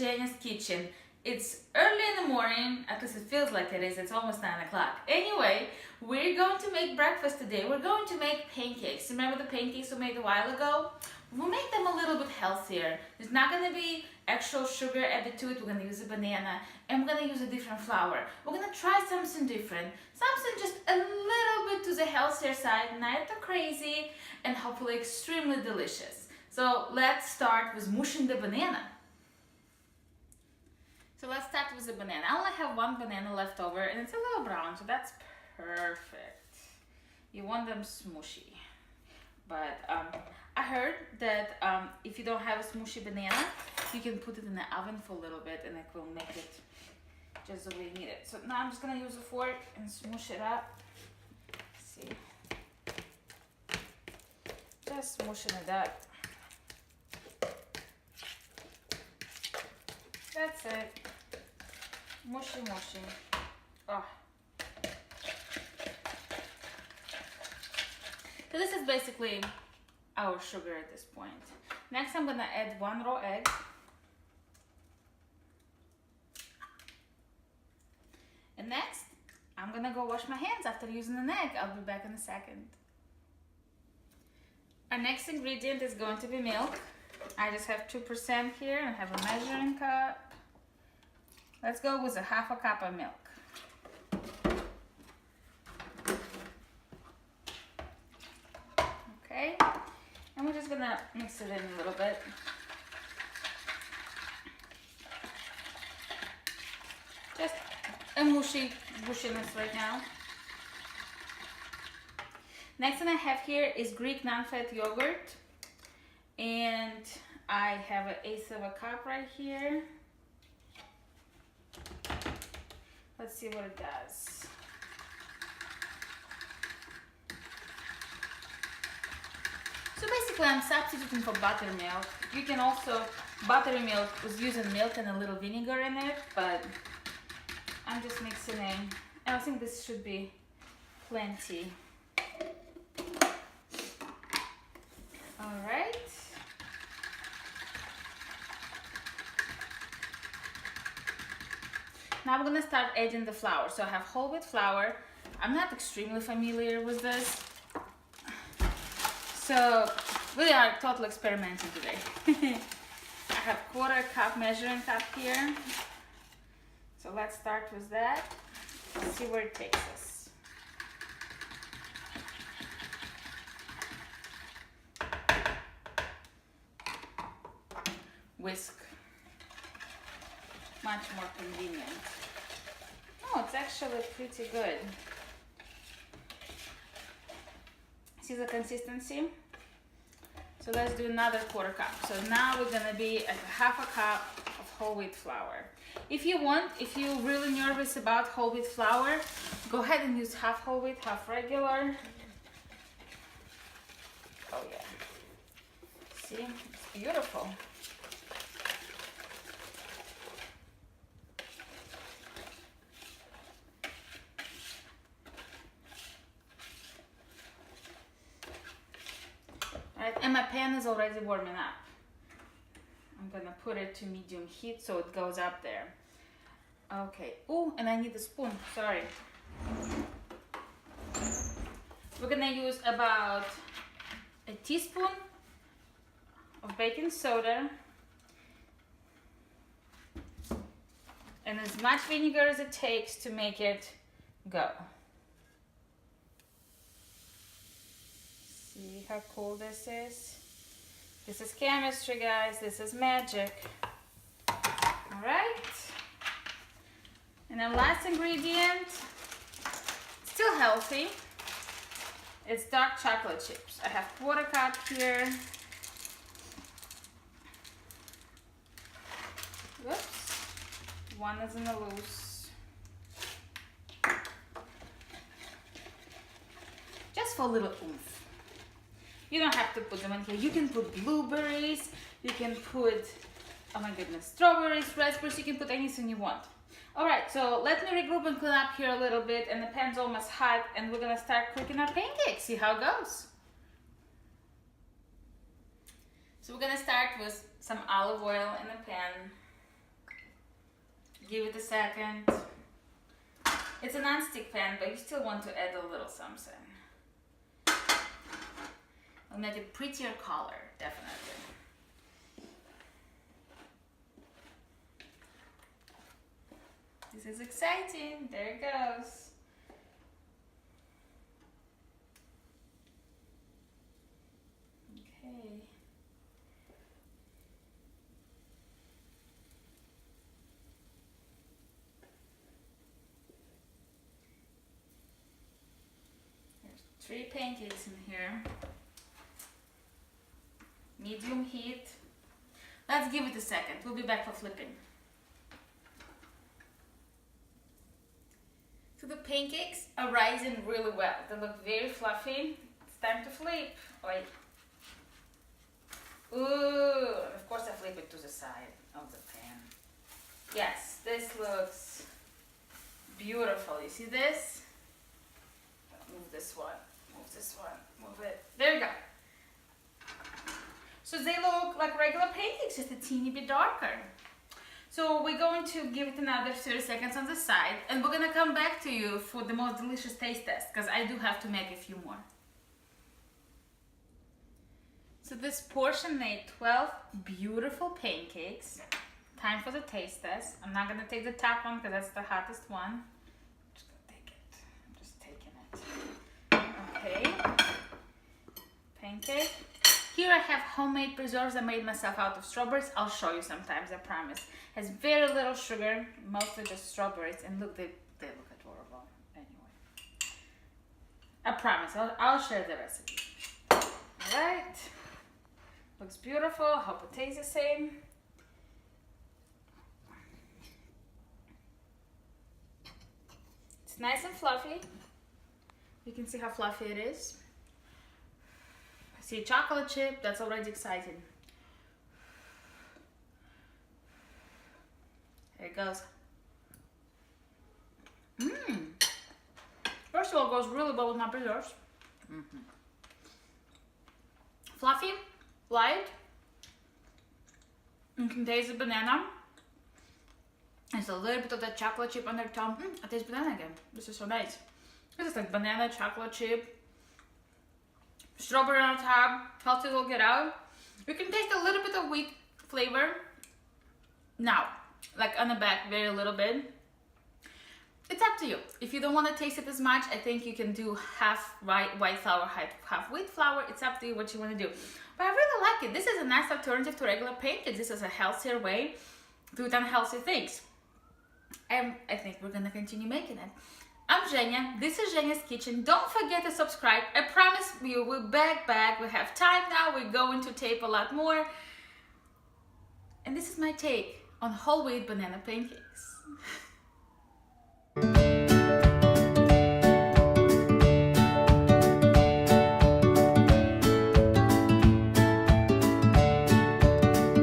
Zhenya's kitchen. It's early in the morning, at least it feels like it is, it's almost 9 o'clock. Anyway, we're going to make breakfast today. We're going to make pancakes. Remember the pancakes we made a while ago? We'll make them a little bit healthier. There's not going to be actual sugar added to it. We're going to use a banana and we're going to use a different flour. We're going to try something different. Something just a little bit to the healthier side, not too crazy, and hopefully extremely delicious. So let's start with mushing the banana. So let's start with the banana. I only have one banana left over and it's a little brown, so that's perfect. You want them smushy. But I heard that if you don't have a smushy banana, you can put it in the oven for a little bit and it will make it just the way you need it. So now I'm just gonna use a fork and smush it up. See? Just smushing it up. That's it. Mushy, mushy. Oh. So this is basically our sugar at this point. Next I'm gonna add 1 raw egg. And next, I'm gonna go wash my hands after using an egg. I'll be back in a second. Our next ingredient is going to be milk. I just have 2% here and have a measuring cup. Let's go with a 1/2 cup of milk. Okay, and we're just gonna mix it in a little bit. Just a mushiness right now. Next thing I have here is Greek non-fat yogurt, and I have 1/8 of a cup right here. Let's see what it does. So basically I'm substituting for buttermilk. You can also, buttermilk was using milk and a little vinegar in it, but I'm just mixing in. And I think this should be plenty. All right. Now we're gonna start adding the flour. So I have whole wheat flour. I'm not extremely familiar with this. So we are total experimenting today. I have 1/4 cup measuring cup here. So let's start with that. Let's see where it takes us. Whisk. Much more convenient. Oh, it's actually pretty good. See the consistency? So let's do another 1/4 cup. So now we're gonna be at 1/2 cup of whole wheat flour. If you want, if you're really nervous about whole wheat flour, go ahead and use half whole wheat, half regular. Oh yeah. See, it's beautiful. And my pan is already warming up. I'm gonna put it to medium heat so it goes up there. Okay. Oh, and I need a spoon. Sorry. We're gonna use about a teaspoon of baking soda and as much vinegar as it takes to make it go. See how cool this is? This is chemistry, guys. This is magic. All right. And then last ingredient, still healthy. It's dark chocolate chips. I have 1/4 cup here. Whoops. One is in the loose. Just for a little oomph. You don't have to put them in here. You can put blueberries, you can put, oh my goodness, strawberries, raspberries, you can put anything you want. All right, so let me regroup and clean up here a little bit, and the pan's almost hot, and we're gonna start cooking our pancakes, see how it goes. So we're gonna start with some olive oil in the pan. Give it a second. It's a non-stick pan, but you still want to add a little something. It'll make it prettier color, definitely. This is exciting. There it goes. Okay. There's 3 pancakes in here. Medium heat. Let's give it a second. We'll be back for flipping. So the pancakes are rising really well. They look very fluffy. It's time to flip. Wait. Ooh, and of course I flip it to the side of the pan. Yes, this looks beautiful. You see this? Move this one, move this one, move it. There you go. So they look like regular pancakes, just a teeny bit darker. So we're going to give it another 30 seconds on the side, and we're gonna come back to you for the most delicious taste test, because I do have to make a few more. So this portion made 12 beautiful pancakes. Time for the taste test. I'm not gonna take the top one because that's the hottest one. I'm just gonna take it. I'm just taking it. Okay. Pancake. Here I have homemade preserves I made myself out of strawberries. I'll show you sometimes, I promise. Has very little sugar, mostly just strawberries, and look, they look adorable. Anyway, I promise, I'll share the recipe. All right, looks beautiful. Hope it tastes the same. It's nice and fluffy. You can see how fluffy it is. See, chocolate chip, that's already exciting. There it goes. First of all, it goes really well with my preserves. Fluffy, light. You can taste the banana. There's a little bit of that chocolate chip on their tongue. I taste banana again. This is so nice. This is like banana, chocolate chip. Strawberry on top, healthy will get out. You can taste a little bit of wheat flavor. Now, like on the back, very little bit. It's up to you. If you don't want to taste it as much, I think you can do half white flour, half wheat flour. It's up to you what you want to do. But I really like it. This is a nice alternative to regular pancakes. This is a healthier way to eat unhealthy things. And I think we're gonna continue making it. I'm Zhenya, this is Zhenya's Kitchen. Don't forget to subscribe. I promise you we're back. We have time now, we're going to tape a lot more. And this is my take on whole wheat banana pancakes.